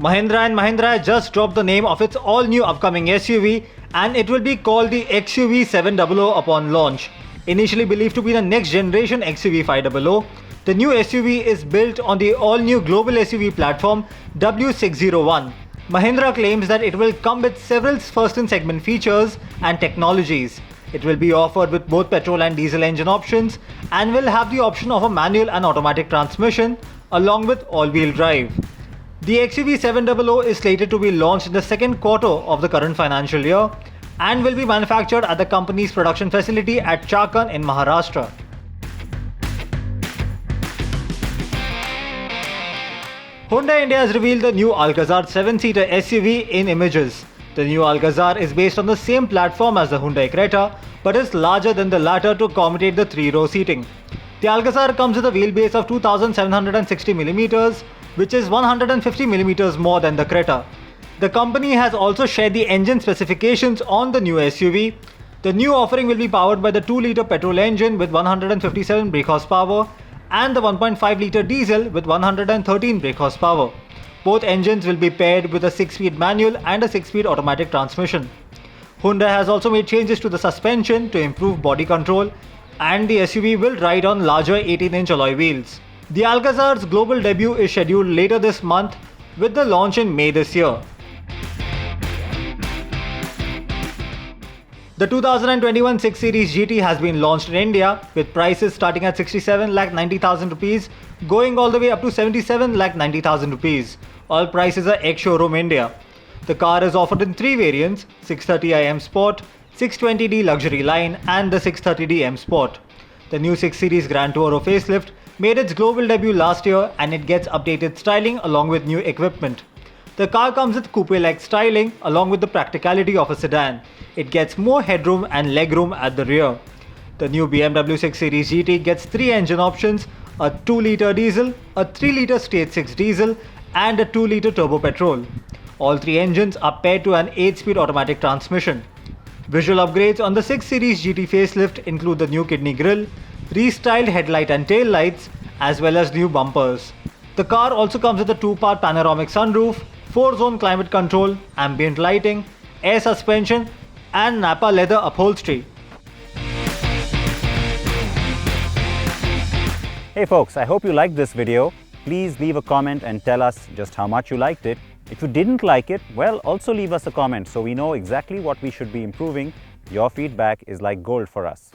Mahindra & Mahindra just dropped the name of its all-new upcoming SUV, and it will be called the XUV700 upon launch. Initially believed to be the next generation XUV500, the new SUV is built on the all-new global SUV platform W601. Mahindra claims that it will come with several first-in-segment features and technologies. It will be offered with both petrol and diesel engine options and will have the option of a manual and automatic transmission along with all-wheel drive. The XUV700 is slated to be launched in the second quarter of the current financial year and will be manufactured at the company's production facility at Chakan in Maharashtra. Hyundai India has revealed the new Alcazar 7-seater SUV in images. The new Alcazar is based on the same platform as the Hyundai Creta, but is larger than the latter to accommodate the 3-row seating. The Alcazar comes with a wheelbase of 2760mm, which is 150mm more than the Creta. The company has also shared the engine specifications on the new SUV. The new offering will be powered by the 2-litre petrol engine with 157 brake horsepower and the 1.5-litre diesel with 113 brake horsepower. Both engines will be paired with a 6-speed manual and a 6-speed automatic transmission. Hyundai has also made changes to the suspension to improve body control, and the SUV will ride on larger 18-inch alloy wheels. The Alcazar's global debut is scheduled later this month, with the launch in May this year. The 2021 6 Series GT has been launched in India, with prices starting at 67,90,000 rupees, going all the way up to 77,90,000 rupees. All prices are ex-showroom India. The car is offered in 3 variants: 630i Sport, 620D Luxury Line and the 630D M Sport. The new 6 Series Grand Tourer facelift made its global debut last year, and it gets updated styling along with new equipment. The car comes with coupe-like styling along with the practicality of a sedan. It gets more headroom and legroom at the rear. The new BMW 6 Series GT gets 3 engine options: a 2-litre diesel, a 3-litre Stage 6 diesel and a 2-litre turbo petrol. All 3 engines are paired to an 8-speed automatic transmission. Visual upgrades on the 6 Series GT facelift include the new kidney grille, restyled headlight and tail lights, as well as new bumpers. The car also comes with a 2-part panoramic sunroof, 4-zone climate control, ambient lighting, air suspension and Napa leather upholstery. Hey folks, I hope you liked this video. Please leave a comment and tell us just how much you liked it. If you didn't like it, well, also leave us a comment so we know exactly what we should be improving. Your feedback is like gold for us.